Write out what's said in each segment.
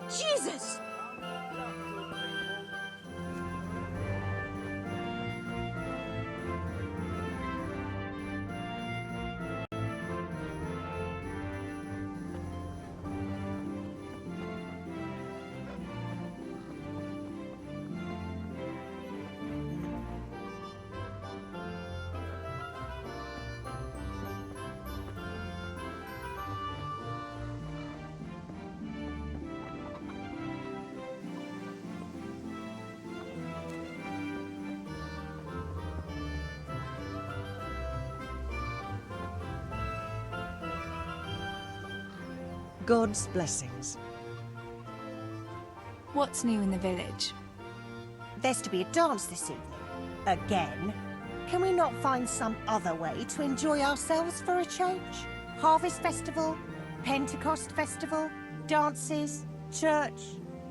Jesus! God's blessings. What's new in the village? There's to be a dance this evening. Again. Can we not find some other way to enjoy ourselves for a change? Harvest festival, Pentecost festival, dances, church,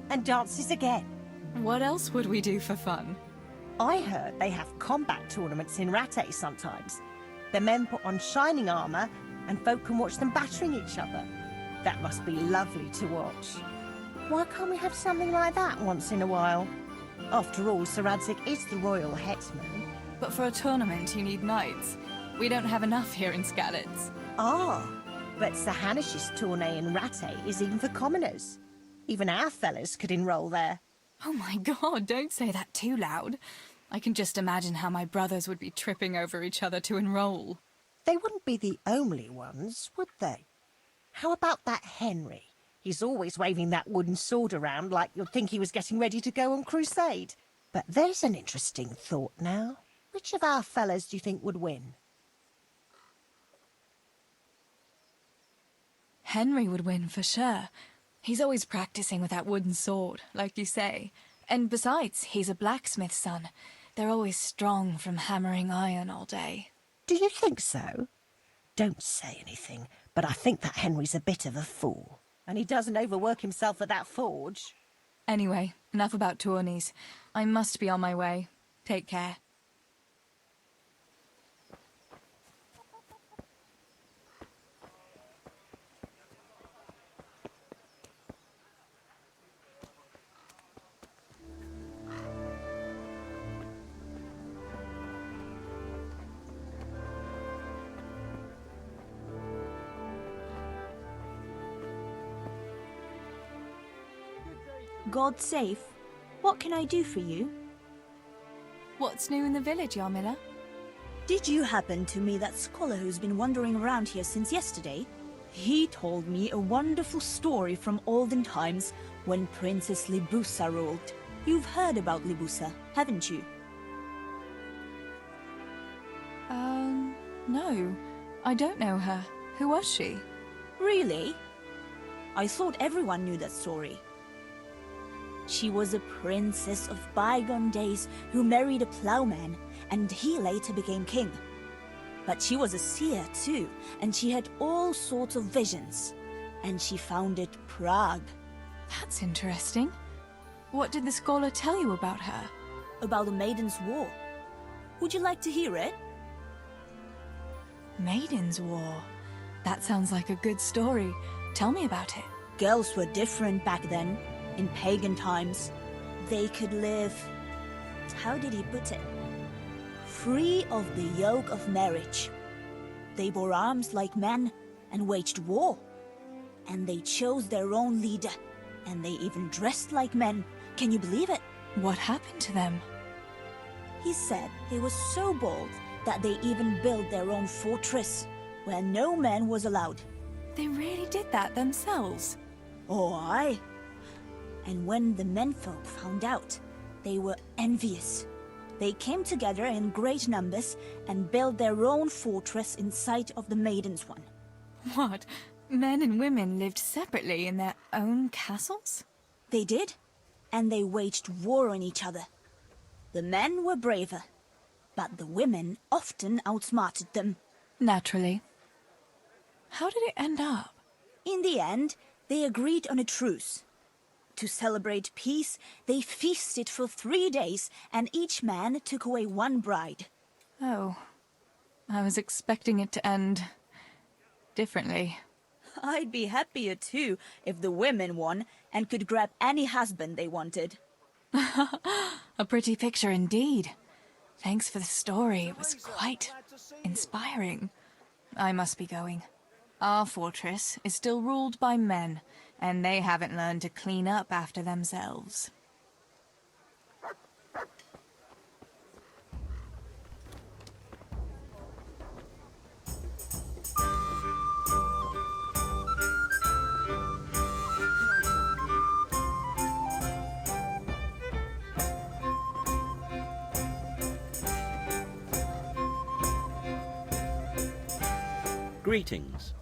and dances again. What else would we do for fun? I heard they have combat tournaments in Ratte sometimes. The men put on shining armour and folk can watch them battering each other. That must be lovely to watch. Why can't we have something like that once in a while? After all, Sir Radzig is the royal headsman. But for a tournament, you need knights. We don't have enough here in Skalitz. Ah, but Sir Hanish's tourney in Ratte is even for commoners. Even our fellas could enroll there. Oh my god, don't say that too loud. I can just imagine how my brothers would be tripping over each other to enroll. They wouldn't be the only ones, would they? How about that Henry? He's always waving that wooden sword around like you'd think he was getting ready to go on crusade. But there's an interesting thought now. Which of our fellas do you think would win? Henry would win for sure. He's always practicing with that wooden sword, like you say. And besides, he's a blacksmith's son. They're always strong from hammering iron all day. Do you think so? Don't say anything, but I think that Henry's a bit of a fool. And he doesn't overwork himself at that forge. Anyway, enough about tourneys. I must be on my way. Take care. God safe. What can I do for you? What's new in the village, Yarmila? Did you happen to meet that scholar who's been wandering around here since yesterday? He told me a wonderful story from olden times when Princess Libusa ruled. You've heard about Libusa, haven't you? No. I don't know her. Who was she? Really? I thought everyone knew that story. She was a princess of bygone days who married a plowman, and he later became king. But she was a seer too, and she had all sorts of visions. And she founded Prague. That's interesting. What did the scholar tell you about her? About the Maiden's War. Would you like to hear it? Maiden's War. That sounds like a good story. Tell me about it. Girls were different back then. In pagan times, they could live, how did he put it? Free of the yoke of marriage. They bore arms like men and waged war. And they chose their own leader. And they even dressed like men. Can you believe it? What happened to them? He said they were so bold that they even built their own fortress where no man was allowed. They really did that themselves. Oh, aye. And when the menfolk found out, they were envious. They came together in great numbers and built their own fortress in sight of the Maiden's one. What? Men and women lived separately in their own castles? They did, and they waged war on each other. The men were braver, but the women often outsmarted them. Naturally. How did it end up? In the end, they agreed on a truce. To celebrate peace, they feasted for 3 days, and each man took away one bride. Oh. I was expecting it to end differently. I'd be happier too if the women won and could grab any husband they wanted. A pretty picture indeed. Thanks for the story. It was quite inspiring. I must be going. Our fortress is still ruled by men, and they haven't learned to clean up after themselves. Greetings.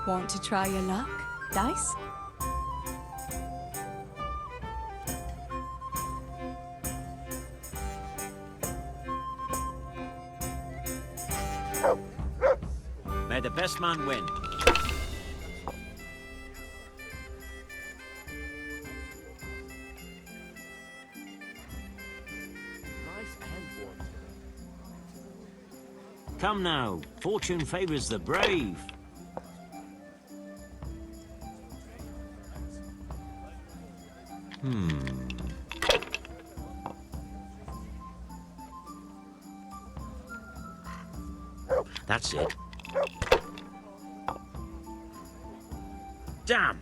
Want to try your luck, Dice? May the best man win. Come now, fortune favors the brave. That's it. Damn!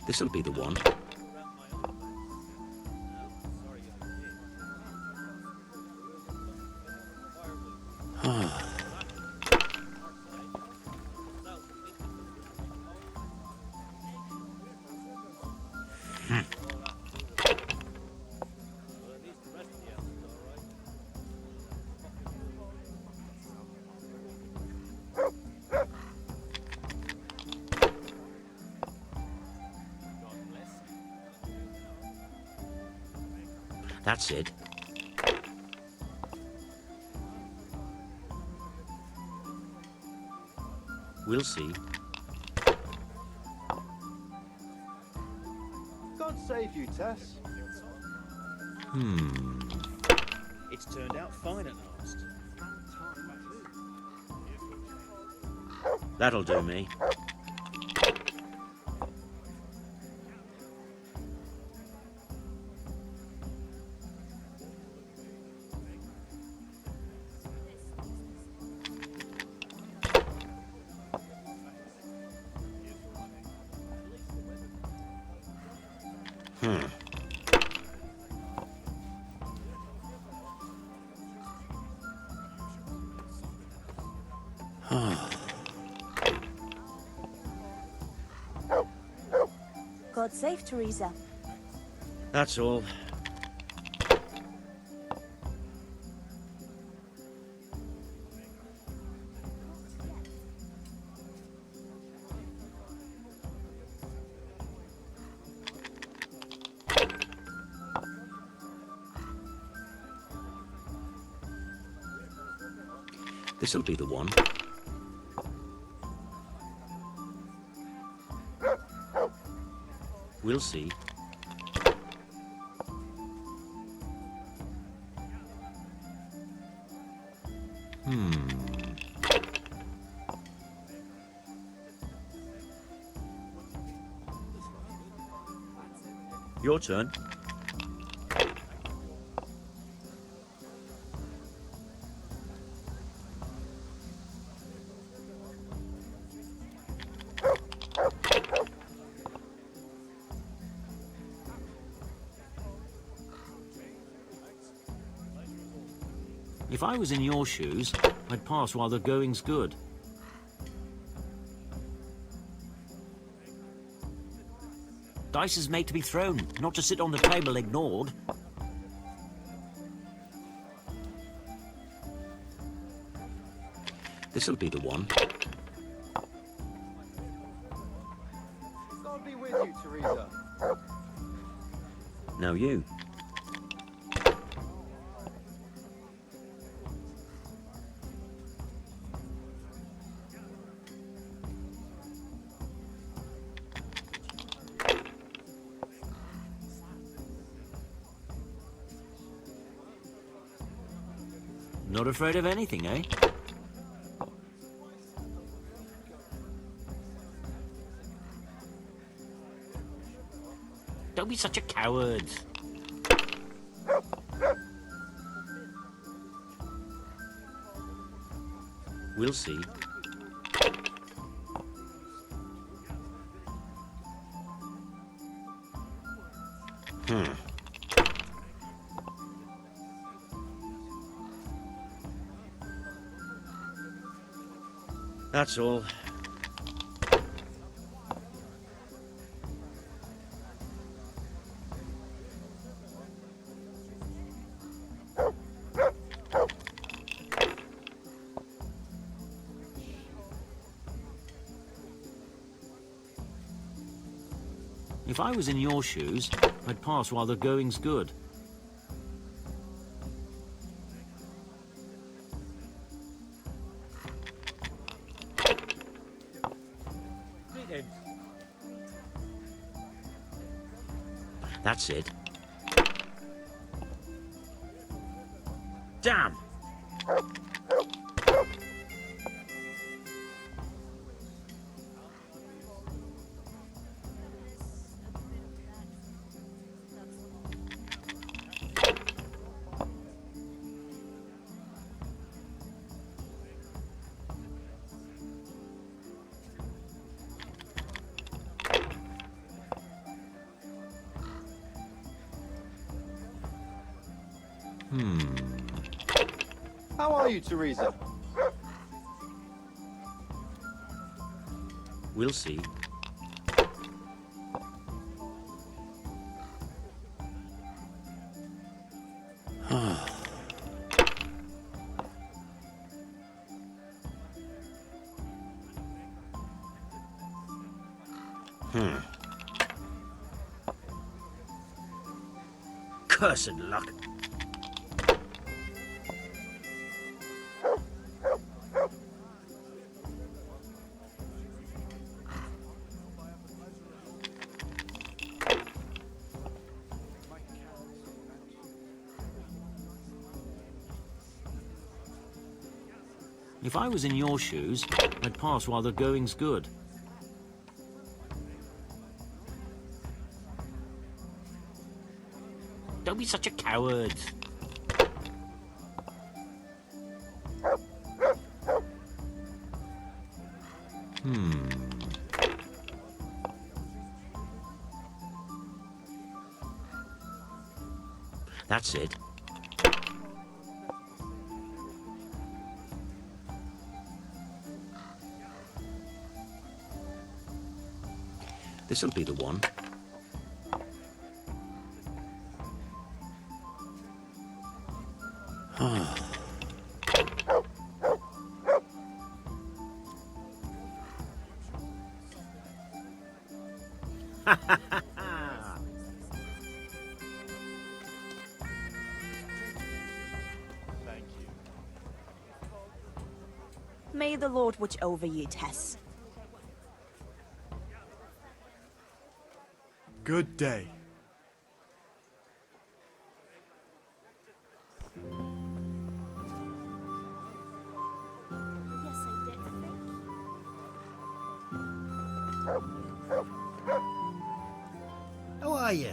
This'll be the one. That's it. We'll see. God save you, Tess. It's turned out fine at last. That'll do me. God save Teresa. That's all. This'll be the one. We'll see. Your turn. If I was in your shoes, I'd pass while the going's good. Dice is made to be thrown, not to sit on the table ignored. This'll be the one. God be with you, Teresa. Now you. Not afraid of anything, eh? Don't be such a coward. We'll see. That's all. If I was in your shoes, I'd pass while the going's good. That's it. Damn! How are you, Teresa? We'll see. Cursed luck. If I was in your shoes, I'd pass while the going's good. Don't be such a coward. That's it. This'll be the one. May the Lord watch over you, Tess. Good day. How are you?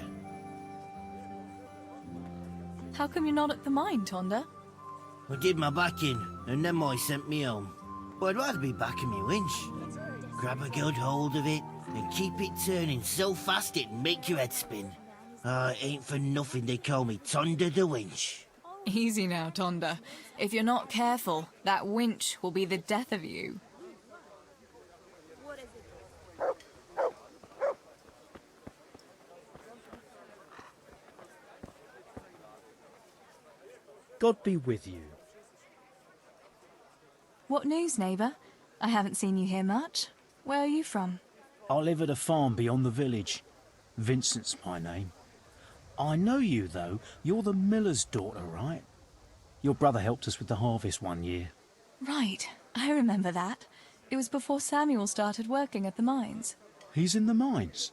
How come you're not at the mine, Tonda? I did my backing, and then I sent me home. But I'd rather be back in my winch. Grab a good hold of it, and keep it turning so fast it'd make your head spin. It ain't for nothing they call me Tonda the Winch. Easy now, Tonda. If you're not careful, that winch will be the death of you. God be with you. What news, neighbour? I haven't seen you here much. Where are you from? I live at a farm beyond the village. Vincent's my name. I know you, though. You're the miller's daughter, right? Your brother helped us with the harvest one year. Right, I remember that. It was before Samuel started working at the mines. He's in the mines?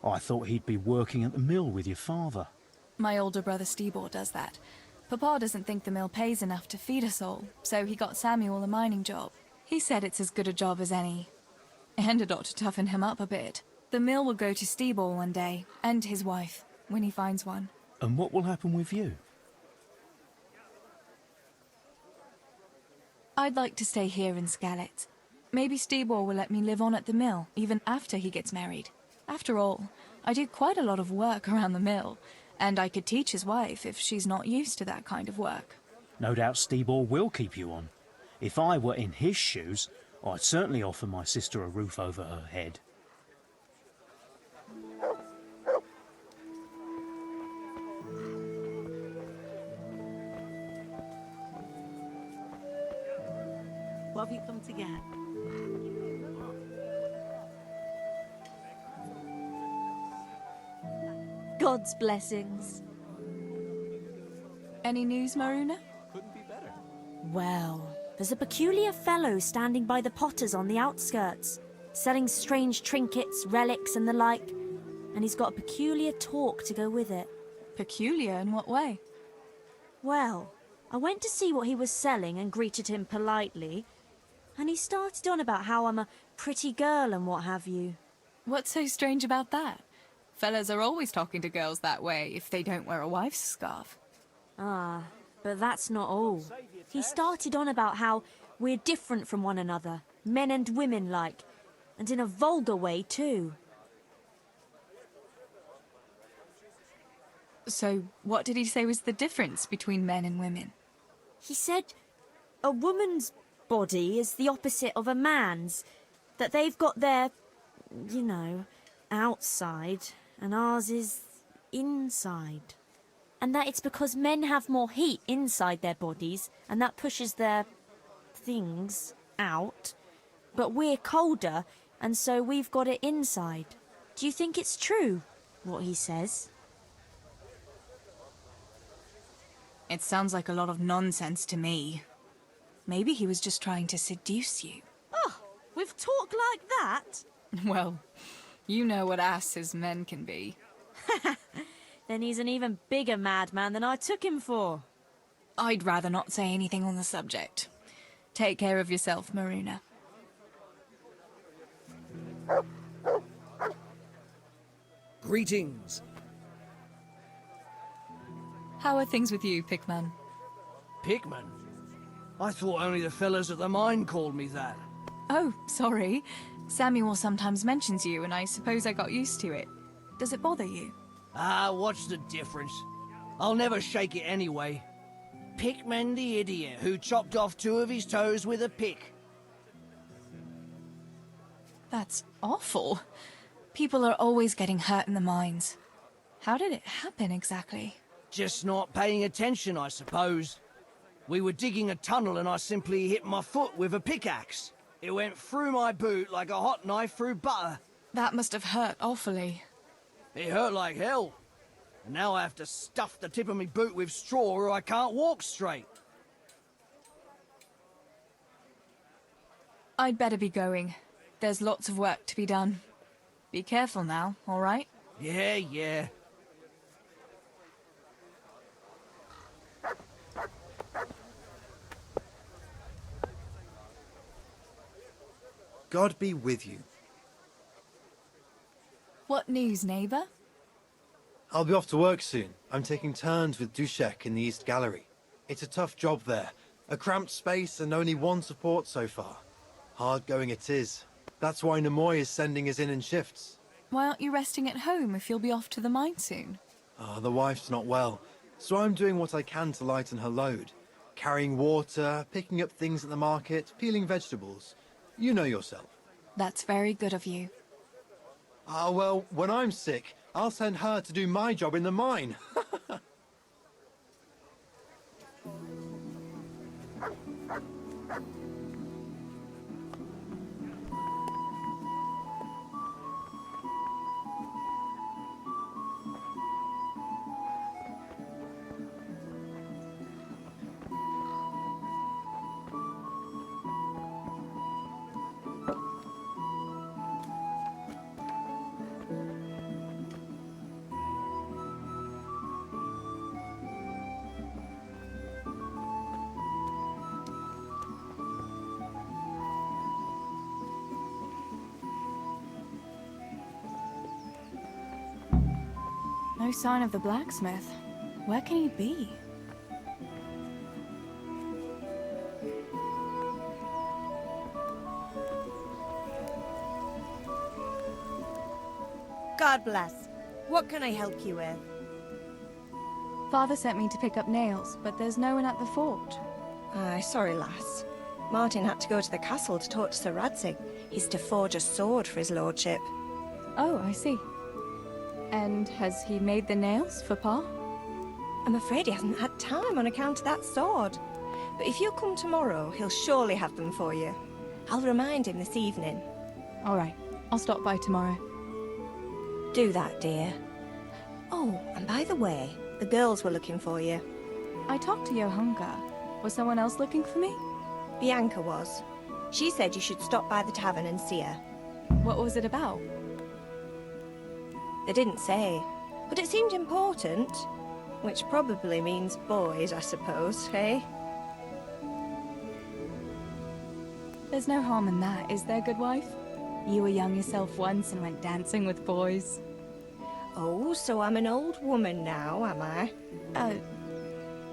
I thought he'd be working at the mill with your father. My older brother Stebor does that. Papa doesn't think the mill pays enough to feed us all, so he got Samuel a mining job. He said it's as good a job as any. And it ought to toughen him up a bit. The mill will go to Stebor one day, and his wife, when he finds one. And what will happen with you? I'd like to stay here in Skalitz. Maybe Stebor will let me live on at the mill, even after he gets married. After all, I do quite a lot of work around the mill, and I could teach his wife if she's not used to that kind of work. No doubt Stebor will keep you on. If I were in his shoes, I'd certainly offer my sister a roof over her head. What have you come to get? God's blessings. Any news, Maruna? Well, there's a peculiar fellow standing by the potters on the outskirts, selling strange trinkets, relics and the like, and he's got a peculiar talk to go with it. Peculiar in what way? Well, I went to see what he was selling and greeted him politely, and he started on about how I'm a pretty girl and what have you. What's so strange about that? Fellas are always talking to girls that way if they don't wear a wife's scarf. Ah, but that's not all. He started on about how we're different from one another, men and women like, and in a vulgar way too. So, what did he say was the difference between men and women? He said a woman's body is the opposite of a man's, that they've got their, you know, outside, and ours is inside. And that it's because men have more heat inside their bodies, and that pushes their things out. But we're colder, and so we've got it inside. Do you think it's true, what he says? It sounds like a lot of nonsense to me. Maybe he was just trying to seduce you. Oh, with talk like that? Well, you know what asses men can be. Then he's an even bigger madman than I took him for. I'd rather not say anything on the subject. Take care of yourself, Maruna. Greetings. How are things with you, Pickman? Pickman? I thought only the fellas at the mine called me that. Oh, sorry. Samuel sometimes mentions you, and I suppose I got used to it. Does it bother you? Ah, what's the difference? I'll never shake it anyway. Pickman the idiot who chopped off 2 of his toes with a pick. That's awful. People are always getting hurt in the mines. How did it happen exactly? Just not paying attention, I suppose. We were digging a tunnel and I simply hit my foot with a pickaxe. It went through my boot like a hot knife through butter. That must have hurt awfully. It hurt like hell. And now I have to stuff the tip of my boot with straw or I can't walk straight. I'd better be going. There's lots of work to be done. Be careful now, all right? Yeah. God be with you. What news, neighbour? I'll be off to work soon. I'm taking turns with Duszek in the East Gallery. It's a tough job there. A cramped space and only one support so far. Hard going it is. That's why Nemoy is sending us in shifts. Why aren't you resting at home if you'll be off to the mine soon? The wife's not well, so I'm doing what I can to lighten her load. Carrying water, picking up things at the market, peeling vegetables. You know yourself. That's very good of you. Well, when I'm sick, I'll send her to do my job in the mine. No sign of the blacksmith. Where can he be? God bless. What can I help you with? Father sent me to pick up nails, but there's no one at the fort. Aye, sorry, lass. Martin had to go to the castle to talk to Sir Radzig. He's to forge a sword for his lordship. Oh, I see. And has he made the nails for Pa? I'm afraid he hasn't had time on account of that sword. But if you come tomorrow, he'll surely have them for you. I'll remind him this evening. All right, I'll stop by tomorrow. Do that, dear. Oh, and by the way, the girls were looking for you. I talked to Johanka. Was someone else looking for me? Bianca was. She said you should stop by the tavern and see her. What was it about? They didn't say, but it seemed important. Which probably means boys, I suppose, eh? There's no harm in that, is there, good wife? You were young yourself once and went dancing with boys. Oh, so I'm an old woman now, am I?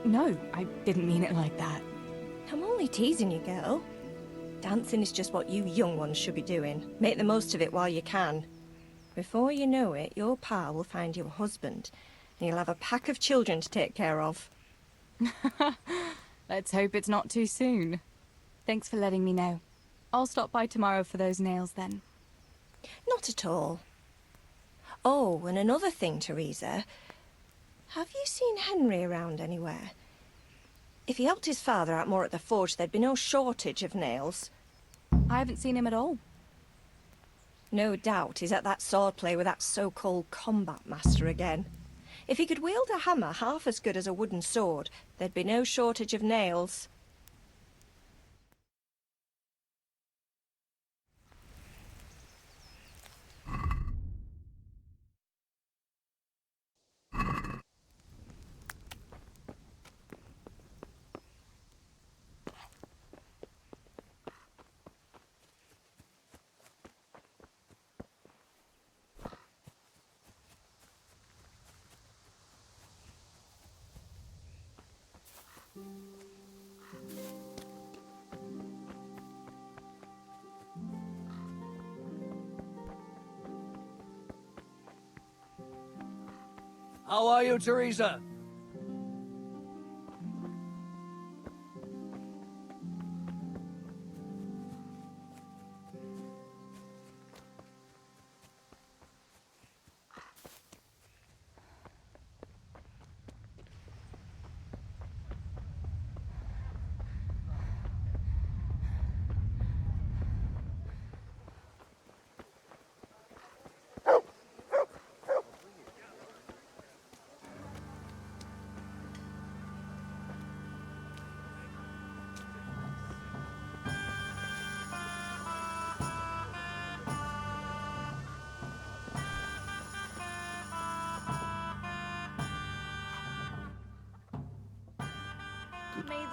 No, I didn't mean it like that. I'm only teasing you, girl. Dancing is just what you young ones should be doing. Make the most of it while you can. Before you know it, your pa will find you a husband, and you'll have a pack of children to take care of. Let's hope it's not too soon. Thanks for letting me know. I'll stop by tomorrow for those nails then. Not at all. Oh, and another thing, Teresa. Have you seen Henry around anywhere? If he helped his father out more at the forge, there'd be no shortage of nails. I haven't seen him at all. No doubt he's at that swordplay with that so-called combat master again. If he could wield a hammer half as good as a wooden sword, there'd be no shortage of nails. How are you, Teresa?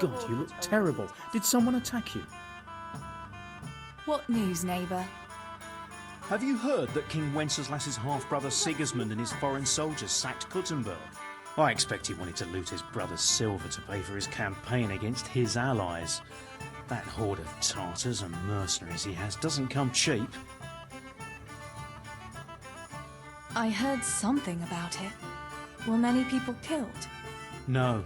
God, you look terrible. Did someone attack you? What news, neighbour? Have you heard that King Wenceslas's half-brother Sigismund and his foreign soldiers sacked Kuttenberg? I expect he wanted to loot his brother's silver to pay for his campaign against his allies. That horde of Tartars and mercenaries he has doesn't come cheap. I heard something about it. Were many people killed? No.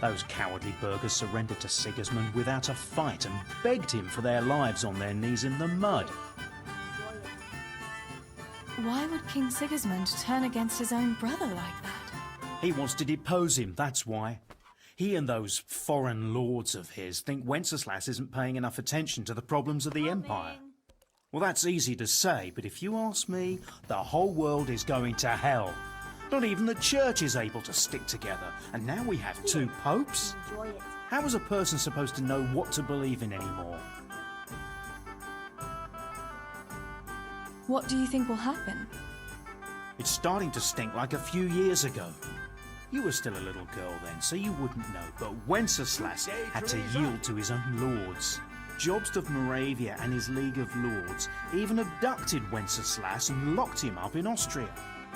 Those cowardly burghers surrendered to Sigismund without a fight and begged him for their lives on their knees in the mud. Why would King Sigismund turn against his own brother like that? He wants to depose him, that's why. He and those foreign lords of his think Wenceslas isn't paying enough attention to the problems of the Empire. Well, that's easy to say, but if you ask me, the whole world is going to hell. Not even the church is able to stick together, and now we have 2 popes? How is a person supposed to know what to believe in anymore? What do you think will happen? It's starting to stink like a few years ago. You were still a little girl then, so you wouldn't know, but Wenceslas had to yield to his own lords. Jobst of Moravia and his League of Lords even abducted Wenceslas and locked him up in Austria.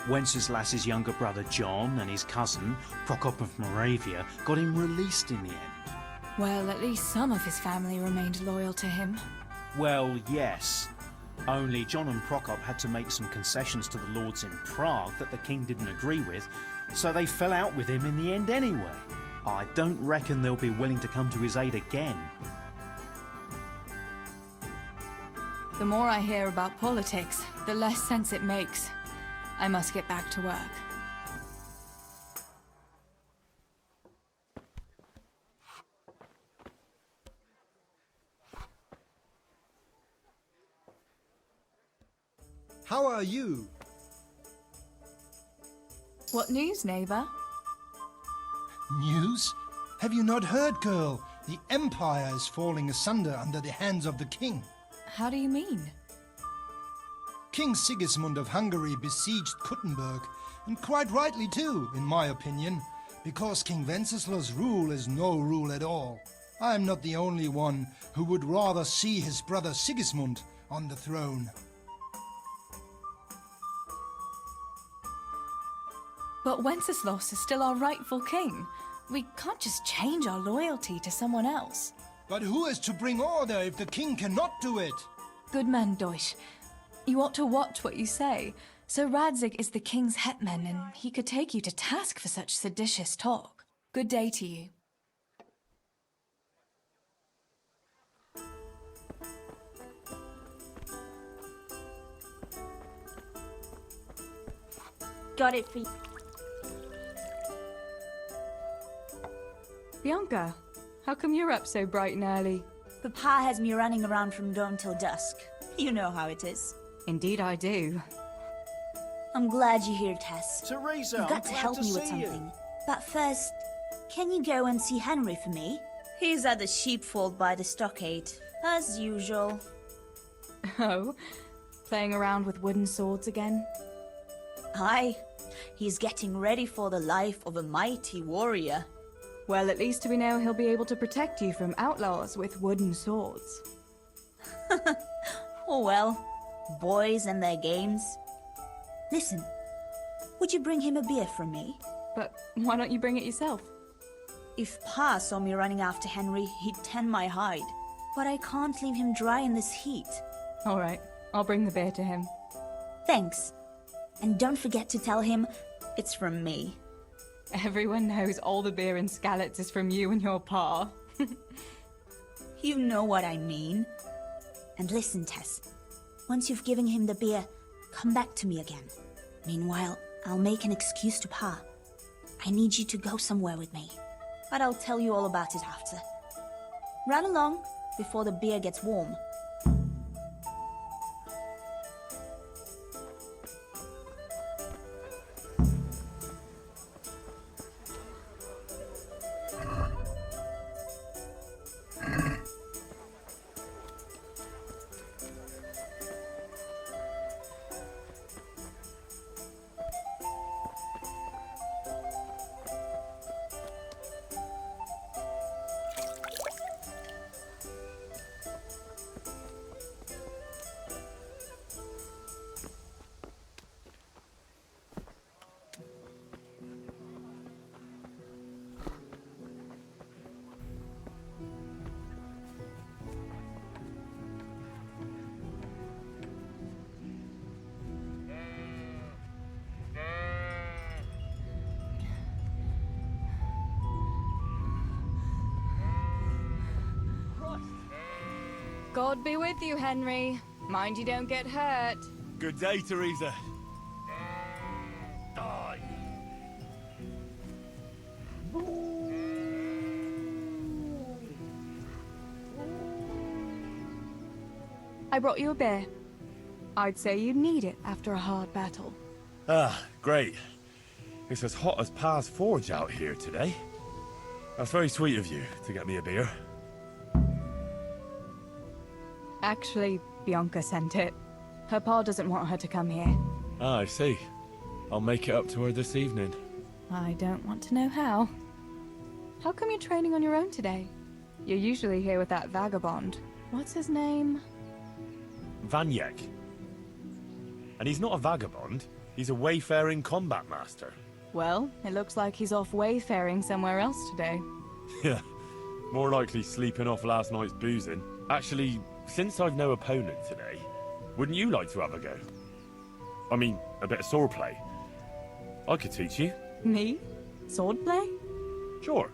Wenceslas's younger brother John and his cousin, Prokop of Moravia, got him released in the end. Well, at least some of his family remained loyal to him. Well, yes. Only John and Prokop had to make some concessions to the lords in Prague that the king didn't agree with, so they fell out with him in the end anyway. I don't reckon they'll be willing to come to his aid again. The more I hear about politics, the less sense it makes. I must get back to work. How are you? What news, neighbor? News? Have you not heard, girl? The Empire is falling asunder under the hands of the king. How do you mean? King Sigismund of Hungary besieged Kuttenberg, and quite rightly too, in my opinion, because King Wenceslas' rule is no rule at all. I am not the only one who would rather see his brother Sigismund on the throne. But Wenceslas is still our rightful king. We can't just change our loyalty to someone else. But who is to bring order if the king cannot do it? Good man, Deutsch. You ought to watch what you say. Sir Radzig is the king's hetman, and he could take you to task for such seditious talk. Good day to you. Got it for you. Bianca, how come you're up so bright and early? Papa has me running around from dawn till dusk. You know how it is. Indeed I do. I'm glad you're here, Tess. Teresa, You've I'm got to glad help me with see something. you. But first, can you go and see Henry for me? He's at the sheepfold by the stockade, as usual. Oh, playing around with wooden swords again? Aye, he's getting ready for the life of a mighty warrior. Well, at least we know he'll be able to protect you from outlaws with wooden swords. Oh well, boys and their games. Listen, would you bring him a beer from me? But why don't you bring it yourself? If Pa saw me running after Henry, he'd tan my hide. But I can't leave him dry in this heat. All right, I'll bring the beer to him. Thanks. And don't forget to tell him it's from me. Everyone knows all the beer in Skalitz is from you and your pa. You know what I mean. And listen, Tess. Once you've given him the beer, come back to me again. Meanwhile, I'll make an excuse to Pa. I need you to go somewhere with me. But I'll tell you all about it after. Run along before the beer gets warm. God be with you, Henry. Mind you don't get hurt. Good day, Teresa. I brought you a beer. I'd say you'd need it after a hard battle. Ah, great. It's as hot as Pa's Forge out here today. That's very sweet of you to get me a beer. Actually, Bianca sent it. Her pa doesn't want her to come here. Ah, I see. I'll make it up to her this evening. I don't want to know how. How come you're training on your own today? You're usually here with that vagabond. What's his name? Vanyek. And he's not a vagabond. He's a wayfaring combat master. Well, it looks like he's off wayfaring somewhere else today. Yeah, more likely sleeping off last night's boozing. Actually, since I've no opponent today, wouldn't you like to have a go? I mean, a bit of swordplay. I could teach you. Me? Swordplay? Sure.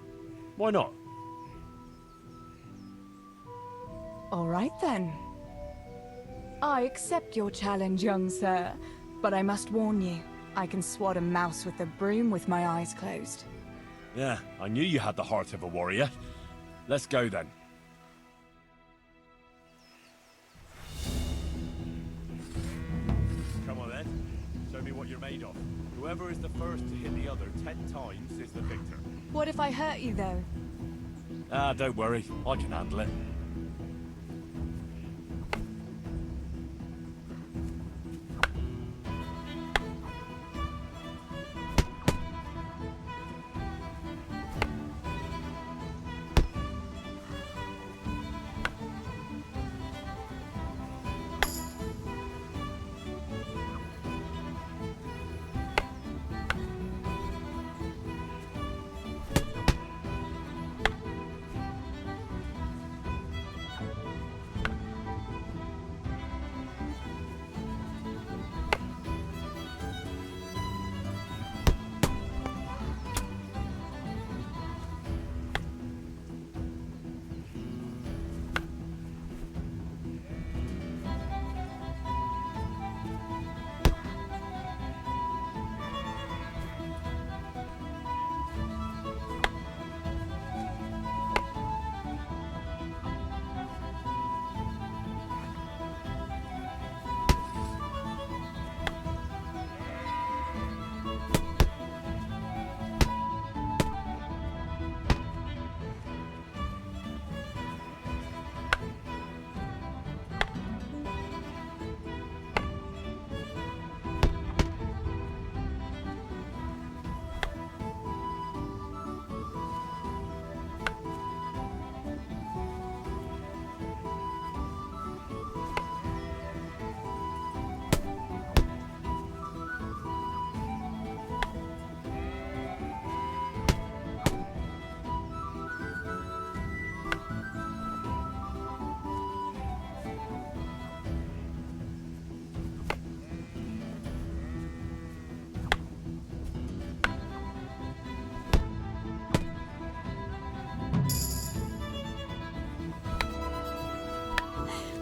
Why not? All right then. I accept your challenge, young sir, but I must warn you, I can swat a mouse with a broom with my eyes closed. Yeah, I knew you had the heart of a warrior. Let's go then. Come on then. Show me what you're made of. Whoever is the first to hit the other 10 times is the victor. What if I hurt you, though? Ah, don't worry. I can handle it.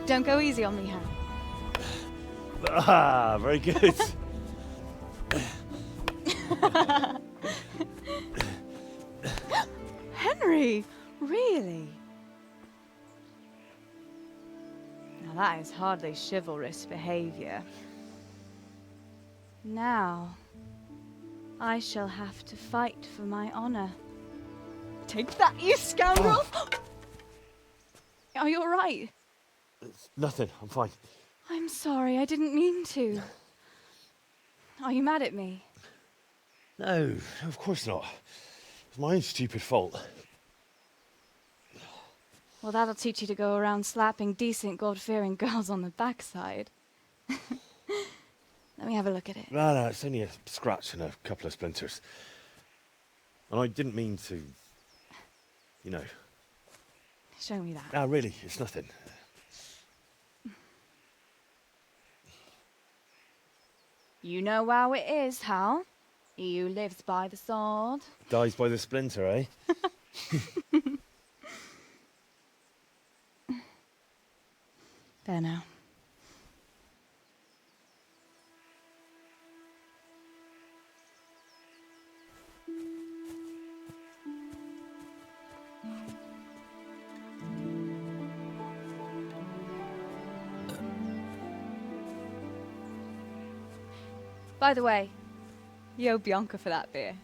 Don't go easy on me, Harry. Ah, very good. Henry, really? Now that is hardly chivalrous behavior. Now, I shall have to fight for my honor. Take that, you scoundrel! Are you all right? It's nothing. I'm fine. I'm sorry, I didn't mean to. Are you mad at me? No, of course not. It's my own stupid fault. Well, that'll teach you to go around slapping decent, God-fearing girls on the backside. Let me have a look at it. No, it's only a scratch and a couple of splinters. And I didn't mean to, you know. Show me that. Ah, really, it's nothing. You know how it is, Hal. He who lives by the sword Dies by the splinter, eh? There now. By the way, you owe Bianca for that beer.